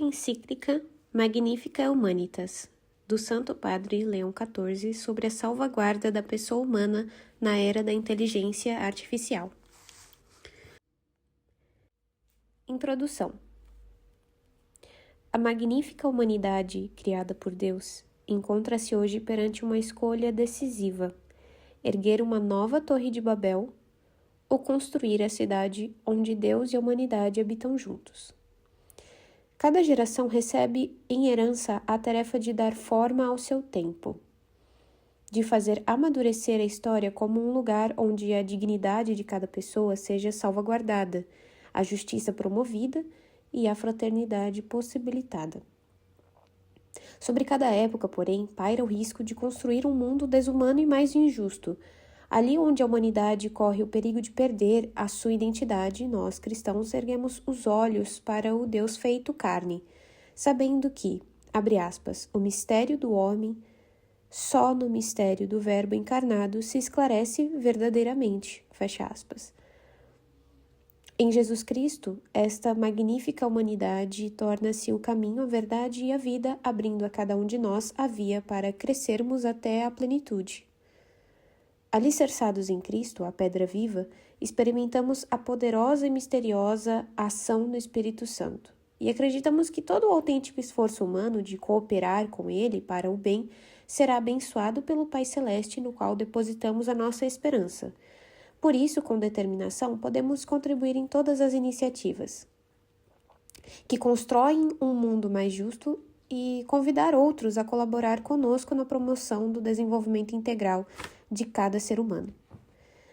encíclica Magnificat Humanitas, do Santo Padre Leão XIV, sobre a salvaguarda da pessoa humana na era da inteligência artificial. Introdução. A magnífica humanidade criada por Deus encontra-se hoje perante uma escolha decisiva: erguer uma nova Torre de Babel ou construir a cidade onde Deus e a humanidade habitam juntos. Cada geração recebe em herança a tarefa de dar forma ao seu tempo, de fazer amadurecer a história como um lugar onde a dignidade de cada pessoa seja salvaguardada, a justiça promovida e a fraternidade possibilitada. Sobre cada época, porém, paira o risco de construir um mundo desumano e mais injusto. Ali onde a humanidade corre o perigo de perder a sua identidade, nós, cristãos, erguemos os olhos para o Deus feito carne, sabendo que, abre aspas, o mistério do homem, só no mistério do Verbo encarnado se esclarece verdadeiramente, fecha aspas. Em Jesus Cristo, esta magnífica humanidade torna-se o caminho, a verdade e a vida, abrindo a cada um de nós a via para crescermos até a plenitude. Alicerçados em Cristo, a pedra viva, experimentamos a poderosa e misteriosa ação do Espírito Santo e acreditamos que todo o autêntico esforço humano de cooperar com Ele para o bem será abençoado pelo Pai Celeste, no qual depositamos a nossa esperança. Por isso, com determinação, podemos contribuir em todas as iniciativas que constroem um mundo mais justo e convidar outros a colaborar conosco na promoção do desenvolvimento integral de cada ser humano.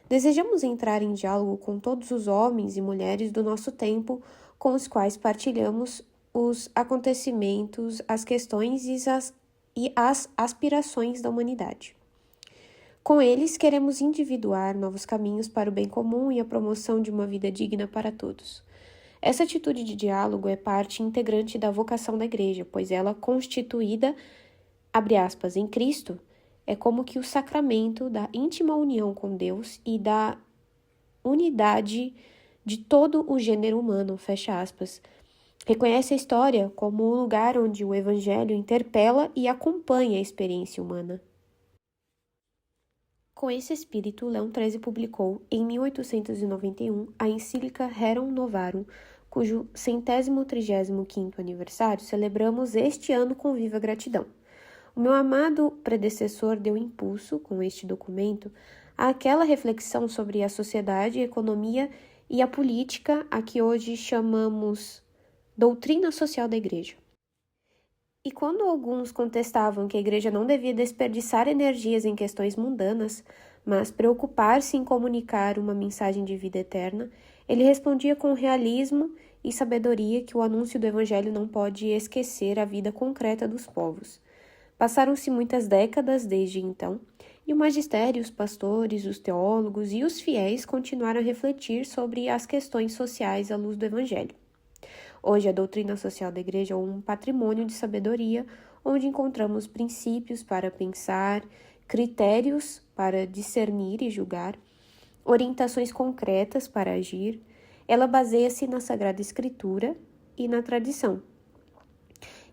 Desejamos entrar em diálogo com todos os homens e mulheres do nosso tempo, com os quais partilhamos os acontecimentos, as questões e as aspirações da humanidade. Com eles, queremos individuar novos caminhos para o bem comum e a promoção de uma vida digna para todos. Essa atitude de diálogo é parte integrante da vocação da Igreja, pois ela, constituída, abre aspas, em Cristo, é como que o sacramento da íntima união com Deus e da unidade de todo o gênero humano, fecha aspas. Reconhece a história como um lugar onde o Evangelho interpela e acompanha a experiência humana. Com esse espírito, Leão XIII publicou, em 1891, a encíclica Rerum Novarum, cujo 135º aniversário celebramos este ano com viva gratidão. O meu amado predecessor deu impulso, com este documento, àquela reflexão sobre a sociedade, a economia e a política a que hoje chamamos doutrina social da Igreja. E quando alguns contestavam que a Igreja não devia desperdiçar energias em questões mundanas, mas preocupar-se em comunicar uma mensagem de vida eterna, ele respondia com realismo e sabedoria que o anúncio do Evangelho não pode esquecer a vida concreta dos povos. Passaram-se muitas décadas desde então, e o magistério, os pastores, os teólogos e os fiéis continuaram a refletir sobre as questões sociais à luz do Evangelho. Hoje, a doutrina social da Igreja é um patrimônio de sabedoria, onde encontramos princípios para pensar, critérios para discernir e julgar, orientações concretas para agir. Ela baseia-se na Sagrada Escritura e na tradição.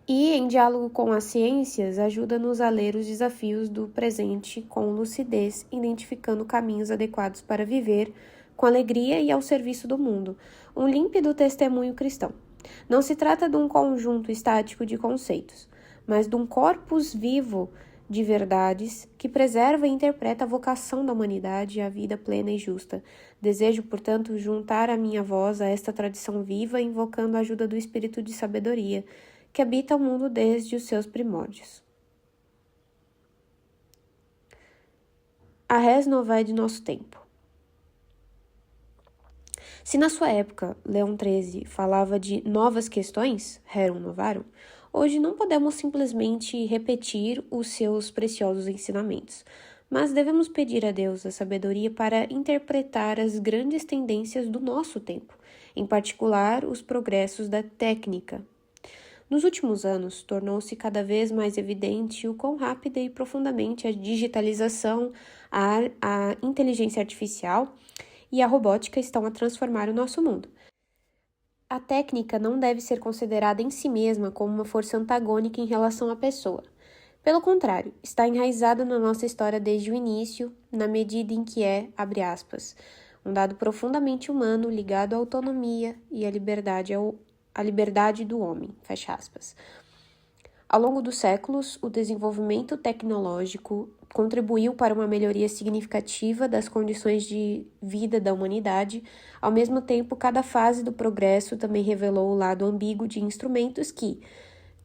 E, em diálogo com as ciências, ajuda-nos a ler os desafios do presente com lucidez, identificando caminhos adequados para viver com alegria e ao serviço do mundo, um límpido testemunho cristão. Não se trata de um conjunto estático de conceitos, mas de um corpus vivo de verdades que preserva e interpreta a vocação da humanidade à vida plena e justa. Desejo, portanto, juntar a minha voz a esta tradição viva, invocando a ajuda do Espírito de sabedoria, que habita o mundo desde os seus primórdios. A res novae de nosso tempo. Se na sua época, Leão XIII falava de novas questões, Rerum Novarum, hoje não podemos simplesmente repetir os seus preciosos ensinamentos, mas devemos pedir a Deus a sabedoria para interpretar as grandes tendências do nosso tempo, em particular os progressos da técnica. Nos últimos anos, tornou-se cada vez mais evidente o quão rápida e profundamente a digitalização, a inteligência artificial e a robótica estão a transformar o nosso mundo. A técnica não deve ser considerada em si mesma como uma força antagônica em relação à pessoa. Pelo contrário, está enraizada na nossa história desde o início, na medida em que é, abre aspas, um dado profundamente humano ligado à autonomia e à liberdade do homem, fecha aspas. Ao longo dos séculos, o desenvolvimento tecnológico contribuiu para uma melhoria significativa das condições de vida da humanidade. Ao mesmo tempo, cada fase do progresso também revelou o lado ambíguo de instrumentos que,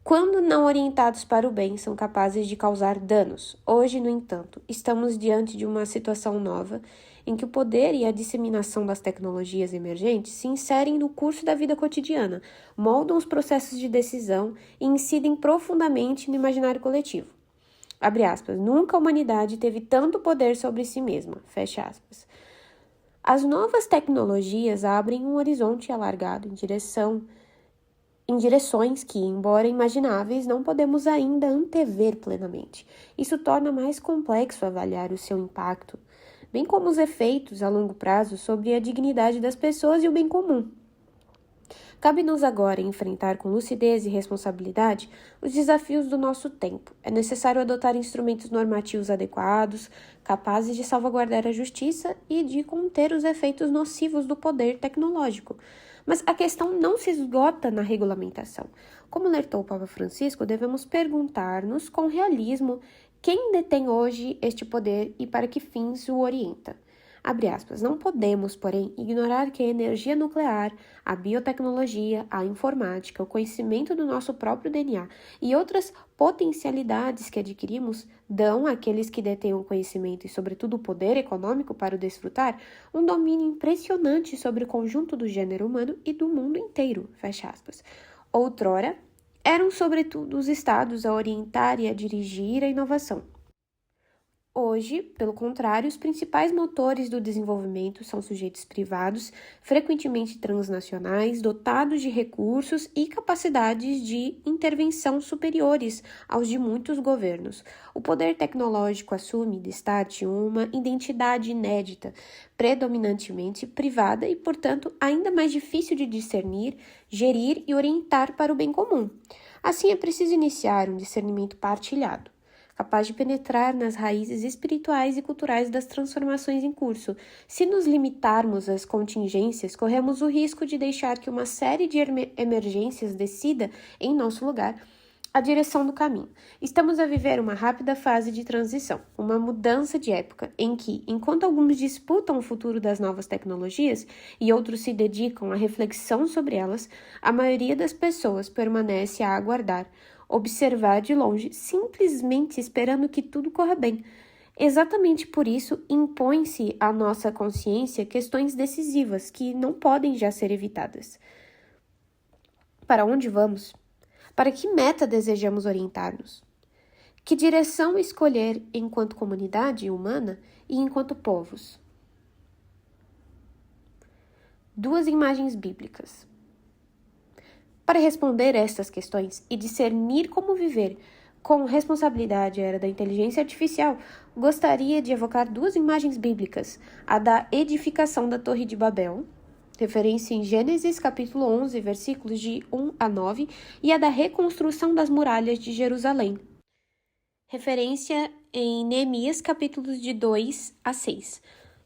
quando não orientados para o bem, são capazes de causar danos. Hoje, no entanto, estamos diante de uma situação nova em que o poder e a disseminação das tecnologias emergentes se inserem no curso da vida cotidiana, moldam os processos de decisão e incidem profundamente no imaginário coletivo. Abre aspas, nunca a humanidade teve tanto poder sobre si mesma, fecha aspas. As novas tecnologias abrem um horizonte alargado em direções que, embora imagináveis, não podemos ainda antever plenamente. Isso torna mais complexo avaliar o seu impacto, bem como os efeitos a longo prazo sobre a dignidade das pessoas e o bem comum. Cabe-nos agora enfrentar com lucidez e responsabilidade os desafios do nosso tempo. É necessário adotar instrumentos normativos adequados, capazes de salvaguardar a justiça e de conter os efeitos nocivos do poder tecnológico. Mas a questão não se esgota na regulamentação. Como alertou o Papa Francisco, devemos perguntar-nos com realismo quem detém hoje este poder e para que fins o orienta. Abre aspas, não podemos, porém, ignorar que a energia nuclear, a biotecnologia, a informática, o conhecimento do nosso próprio DNA e outras potencialidades que adquirimos dão àqueles que detêm o conhecimento e, sobretudo, o poder econômico para o desfrutar, um domínio impressionante sobre o conjunto do gênero humano e do mundo inteiro, fecha aspas. Outrora, eram, sobretudo, os estados a orientar e a dirigir a inovação. Hoje, pelo contrário, os principais motores do desenvolvimento são sujeitos privados, frequentemente transnacionais, dotados de recursos e capacidades de intervenção superiores aos de muitos governos. O poder tecnológico assume, destaque, uma identidade inédita, predominantemente privada e, portanto, ainda mais difícil de discernir, gerir e orientar para o bem comum. Assim, é preciso iniciar um discernimento partilhado, capaz de penetrar nas raízes espirituais e culturais das transformações em curso. Se nos limitarmos às contingências, corremos o risco de deixar que uma série de emergências decida, em nosso lugar, a direção do caminho. Estamos a viver uma rápida fase de transição, uma mudança de época, em que, enquanto alguns disputam o futuro das novas tecnologias e outros se dedicam à reflexão sobre elas, a maioria das pessoas permanece a aguardar, observar de longe, simplesmente esperando que tudo corra bem. Exatamente por isso, impõe-se à nossa consciência questões decisivas que não podem já ser evitadas. Para onde vamos? Para que meta desejamos orientar-nos? Que direção escolher enquanto comunidade humana e enquanto povos? 2 imagens bíblicas. Para responder a estas questões e discernir como viver com responsabilidade a era da inteligência artificial, gostaria de evocar 2 imagens bíblicas, a da edificação da Torre de Babel, referência em Gênesis capítulo 11, versículos de 1 a 9, e a da reconstrução das muralhas de Jerusalém, referência em Neemias capítulos de 2 a 6.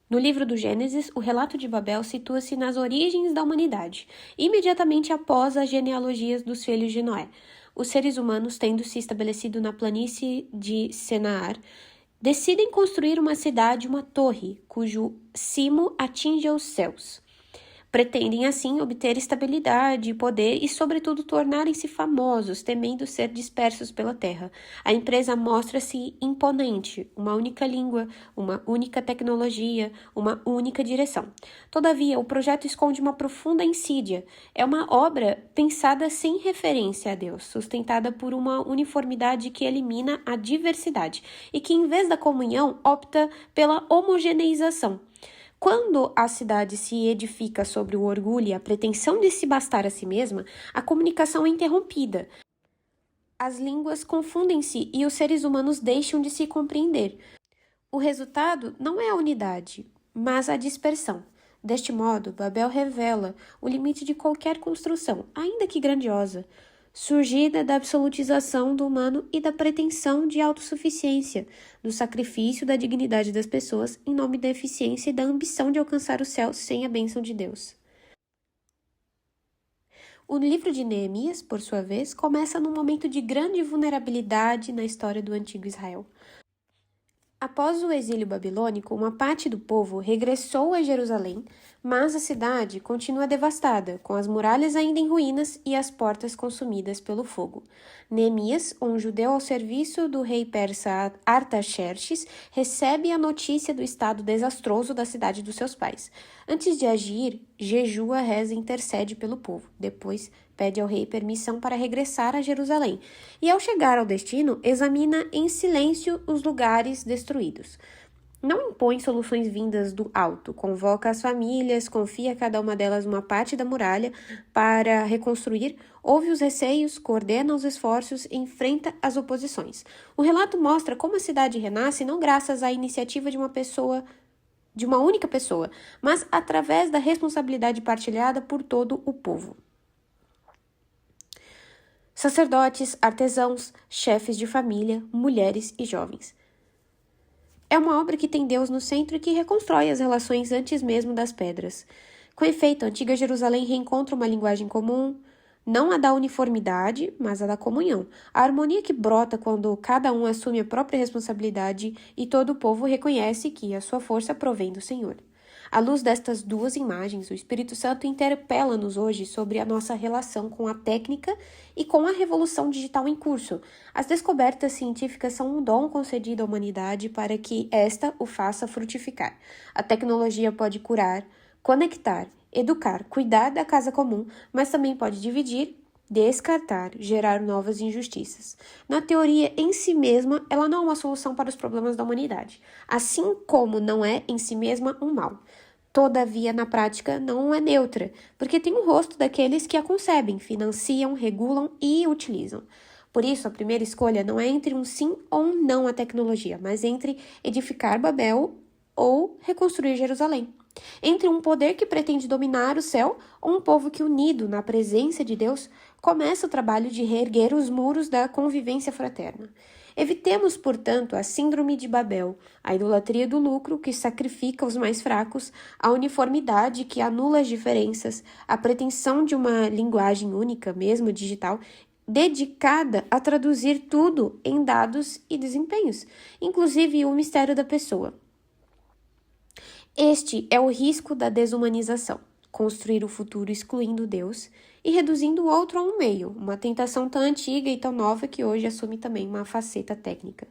No livro do Gênesis, o relato de Babel situa-se nas origens da humanidade, imediatamente após as genealogias dos filhos de Noé. Os seres humanos, tendo se estabelecido na planície de Senaar, decidem construir uma cidade, uma torre, cujo cimo atinge aos céus. Pretendem, assim, obter estabilidade e poder e, sobretudo, tornarem-se famosos, temendo ser dispersos pela terra. A empresa mostra-se imponente, uma única língua, uma única tecnologia, uma única direção. Todavia, o projeto esconde uma profunda insídia. É uma obra pensada sem referência a Deus, sustentada por uma uniformidade que elimina a diversidade e que, em vez da comunhão, opta pela homogeneização. Quando a cidade se edifica sobre o orgulho e a pretensão de se bastar a si mesma, a comunicação é interrompida. As línguas confundem-se e os seres humanos deixam de se compreender. O resultado não é a unidade, mas a dispersão. Deste modo, Babel revela o limite de qualquer construção, ainda que grandiosa, surgida da absolutização do humano e da pretensão de autossuficiência, do sacrifício da dignidade das pessoas em nome da eficiência e da ambição de alcançar o céu sem a bênção de Deus. O livro de Neemias, por sua vez, começa num momento de grande vulnerabilidade na história do antigo Israel. Após o exílio babilônico, uma parte do povo regressou a Jerusalém, mas a cidade continua devastada, com as muralhas ainda em ruínas e as portas consumidas pelo fogo. Neemias, um judeu ao serviço do rei persa Artaxerxes, recebe a notícia do estado desastroso da cidade dos seus pais. Antes de agir, jejua, reza e intercede pelo povo. Depois, pede ao rei permissão para regressar a Jerusalém e, ao chegar ao destino, examina em silêncio os lugares destruídos. Não impõe soluções vindas do alto, convoca as famílias, confia a cada uma delas uma parte da muralha para reconstruir, ouve os receios, coordena os esforços e enfrenta as oposições. O relato mostra como a cidade renasce não graças à iniciativa de uma única pessoa, mas através da responsabilidade partilhada por todo o povo. Sacerdotes, artesãos, chefes de família, mulheres e jovens. É uma obra que tem Deus no centro e que reconstrói as relações antes mesmo das pedras. Com efeito, a antiga Jerusalém reencontra uma linguagem comum, não a da uniformidade, mas a da comunhão. A harmonia que brota quando cada um assume a própria responsabilidade e todo o povo reconhece que a sua força provém do Senhor. À luz destas duas imagens, o Espírito Santo interpela-nos hoje sobre a nossa relação com a técnica e com a revolução digital em curso. As descobertas científicas são um dom concedido à humanidade para que esta o faça frutificar. A tecnologia pode curar, conectar, educar, cuidar da casa comum, mas também pode dividir, descartar, gerar novas injustiças. Na teoria em si mesma, ela não é uma solução para os problemas da humanidade, assim como não é em si mesma um mal. Todavia, na prática, não é neutra, porque tem o rosto daqueles que a concebem, financiam, regulam e utilizam. Por isso, a primeira escolha não é entre um sim ou um não à tecnologia, mas entre edificar Babel ou reconstruir Jerusalém. Entre um poder que pretende dominar o céu ou um povo que, unido na presença de Deus, começa o trabalho de reerguer os muros da convivência fraterna. Evitemos, portanto, a síndrome de Babel, a idolatria do lucro que sacrifica os mais fracos, a uniformidade que anula as diferenças, a pretensão de uma linguagem única, mesmo digital, dedicada a traduzir tudo em dados e desempenhos, inclusive o mistério da pessoa. Este é o risco da desumanização, construir o futuro excluindo Deus e reduzindo o outro a um meio, uma tentação tão antiga e tão nova que hoje assume também uma faceta técnica.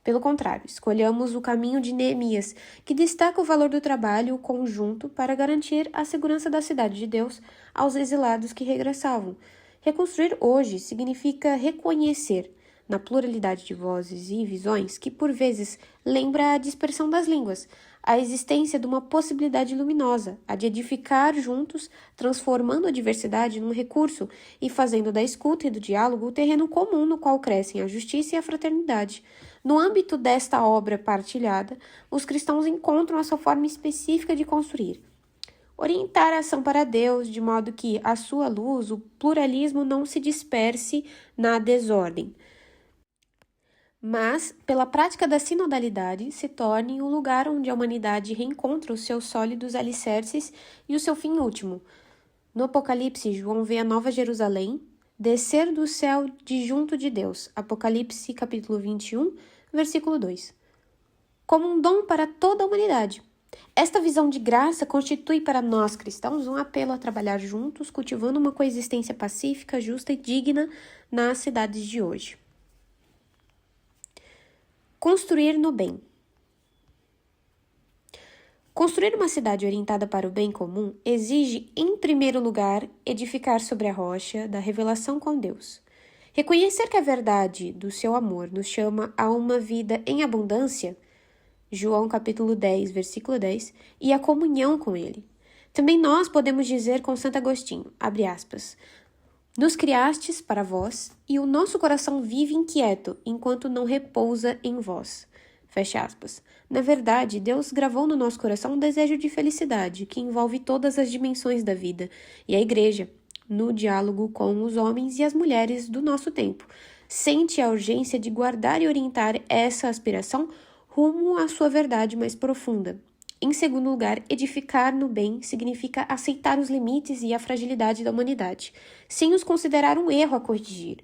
Pelo contrário, escolhamos o caminho de Neemias, que destaca o valor do trabalho conjunto para garantir a segurança da cidade de Deus aos exilados que regressavam. Reconstruir hoje significa reconhecer, na pluralidade de vozes e visões, que por vezes lembra a dispersão das línguas, a existência de uma possibilidade luminosa, a de edificar juntos, transformando a diversidade num recurso e fazendo da escuta e do diálogo o terreno comum no qual crescem a justiça e a fraternidade. No âmbito desta obra partilhada, os cristãos encontram a sua forma específica de construir. Orientar a ação para Deus, de modo que, à sua luz, o pluralismo não se disperse na desordem, mas, pela prática da sinodalidade, se torne um lugar onde a humanidade reencontra os seus sólidos alicerces e o seu fim último. No Apocalipse, João vê a Nova Jerusalém descer do céu de junto de Deus. Apocalipse, capítulo 21, versículo 2. Como um dom para toda a humanidade. Esta visão de graça constitui para nós cristãos um apelo a trabalhar juntos, cultivando uma coexistência pacífica, justa e digna nas cidades de hoje. Construir no bem. Construir uma cidade orientada para o bem comum exige, em primeiro lugar, edificar sobre a rocha da revelação com Deus. Reconhecer que a verdade do seu amor nos chama a uma vida em abundância, João capítulo 10, versículo 10, e a comunhão com Ele. Também nós podemos dizer com Santo Agostinho, abre aspas, nos criastes para vós, e o nosso coração vive inquieto, enquanto não repousa em vós. Fecha aspas. Na verdade, Deus gravou no nosso coração um desejo de felicidade, que envolve todas as dimensões da vida, e a Igreja, no diálogo com os homens e as mulheres do nosso tempo, sente a urgência de guardar e orientar essa aspiração rumo à sua verdade mais profunda. Em segundo lugar, edificar no bem significa aceitar os limites e a fragilidade da humanidade, sem os considerar um erro a corrigir.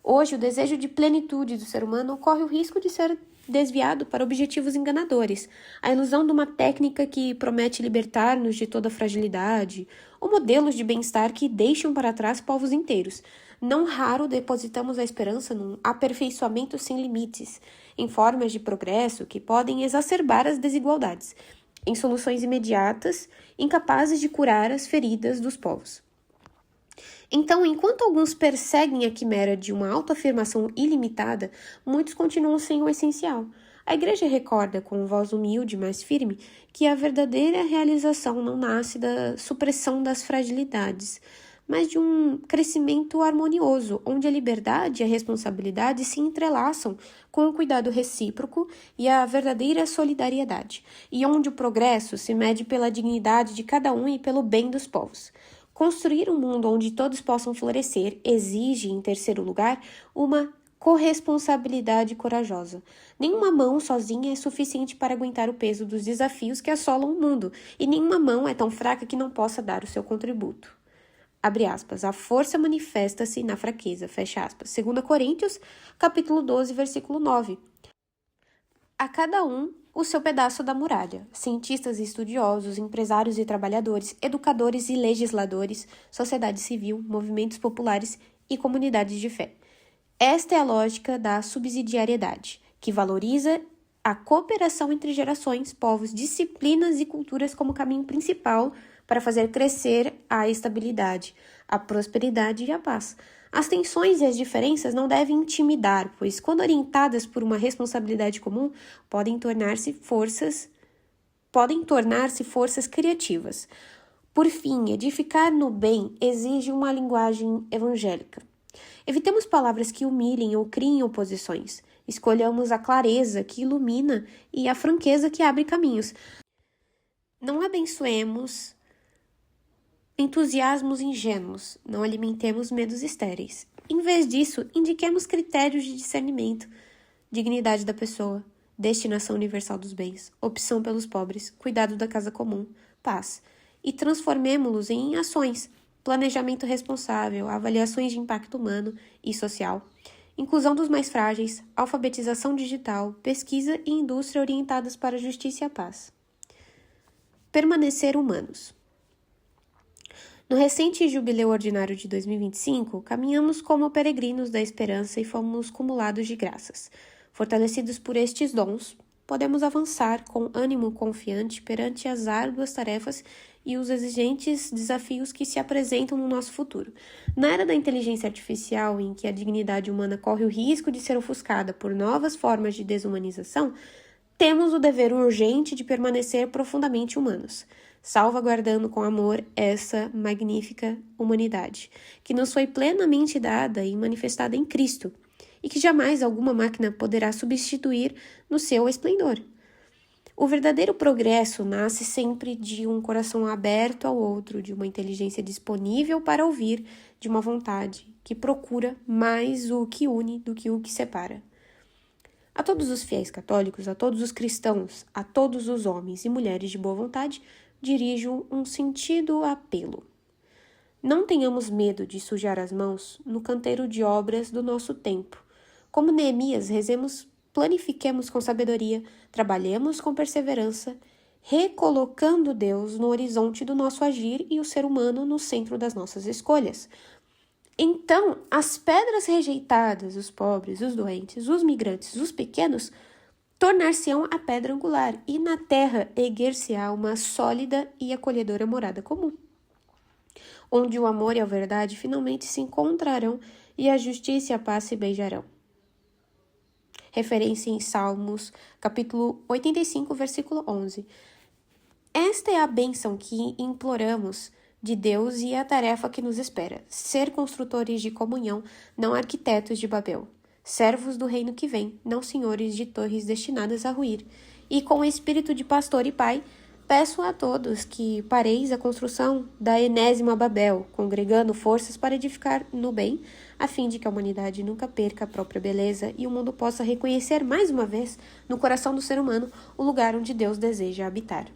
Hoje, o desejo de plenitude do ser humano corre o risco de ser desviado para objetivos enganadores, a ilusão de uma técnica que promete libertar-nos de toda fragilidade, ou modelos de bem-estar que deixam para trás povos inteiros. Não raro depositamos a esperança num aperfeiçoamento sem limites, em formas de progresso que podem exacerbar as desigualdades, em soluções imediatas, incapazes de curar as feridas dos povos. Então, enquanto alguns perseguem a quimera de uma autoafirmação ilimitada, muitos continuam sem o essencial. A Igreja recorda, com voz humilde, mas firme, que a verdadeira realização não nasce da supressão das fragilidades, mas de um crescimento harmonioso, onde a liberdade e a responsabilidade se entrelaçam com o cuidado recíproco e a verdadeira solidariedade, e onde o progresso se mede pela dignidade de cada um e pelo bem dos povos. Construir um mundo onde todos possam florescer exige, em terceiro lugar, uma corresponsabilidade corajosa. Nenhuma mão sozinha é suficiente para aguentar o peso dos desafios que assolam o mundo, e nenhuma mão é tão fraca que não possa dar o seu contributo. Abre aspas, a força manifesta-se na fraqueza, fecha aspas. 2 Coríntios, capítulo 12, versículo 9. A cada um o seu pedaço da muralha. Cientistas e estudiosos, empresários e trabalhadores, educadores e legisladores, sociedade civil, movimentos populares e comunidades de fé. Esta é a lógica da subsidiariedade, que valoriza a cooperação entre gerações, povos, disciplinas e culturas como caminho principal para fazer crescer a estabilidade, a prosperidade e a paz. As tensões e as diferenças não devem intimidar, pois, quando orientadas por uma responsabilidade comum, podem tornar-se forças criativas. Por fim, edificar no bem exige uma linguagem evangélica. Evitemos palavras que humilhem ou criem oposições. Escolhamos a clareza que ilumina e a franqueza que abre caminhos. Não abençoemos entusiasmos ingênuos, não alimentemos medos estéreis. Em vez disso, indiquemos critérios de discernimento, dignidade da pessoa, destinação universal dos bens, opção pelos pobres, cuidado da casa comum, paz, e transformemo-los em ações, planejamento responsável, avaliações de impacto humano e social, inclusão dos mais frágeis, alfabetização digital, pesquisa e indústria orientadas para a justiça e a paz. Permanecer humanos. No recente Jubileu Ordinário de 2025, caminhamos como peregrinos da esperança e fomos cumulados de graças. Fortalecidos por estes dons, podemos avançar com ânimo confiante perante as árduas tarefas e os exigentes desafios que se apresentam no nosso futuro. Na era da inteligência artificial, em que a dignidade humana corre o risco de ser ofuscada por novas formas de desumanização, temos o dever urgente de permanecer profundamente humanos, salvaguardando com amor essa magnífica humanidade, que nos foi plenamente dada e manifestada em Cristo, e que jamais alguma máquina poderá substituir no seu esplendor. O verdadeiro progresso nasce sempre de um coração aberto ao outro, de uma inteligência disponível para ouvir, de uma vontade que procura mais o que une do que o que separa. A todos os fiéis católicos, a todos os cristãos, a todos os homens e mulheres de boa vontade, dirijo um sentido apelo. Não tenhamos medo de sujar as mãos no canteiro de obras do nosso tempo. Como Neemias, rezemos, planifiquemos com sabedoria, trabalhemos com perseverança, recolocando Deus no horizonte do nosso agir e o ser humano no centro das nossas escolhas. Então, as pedras rejeitadas, os pobres, os doentes, os migrantes, os pequenos, tornar-se-ão a pedra angular, e na terra erguer-se-á uma sólida e acolhedora morada comum, onde o amor e a verdade finalmente se encontrarão e a justiça e a paz se beijarão. Referência em Salmos, capítulo 85, versículo 11. Esta é a bênção que imploramos de Deus e a tarefa que nos espera, ser construtores de comunhão, não arquitetos de Babel. servos do reino que vem, não senhores de torres destinadas a ruir. E com espírito de pastor e pai, peço a todos que pareis a construção da enésima Babel, congregando forças para edificar no bem, a fim de que a humanidade nunca perca a própria beleza e o mundo possa reconhecer mais uma vez, no coração do ser humano, o lugar onde Deus deseja habitar.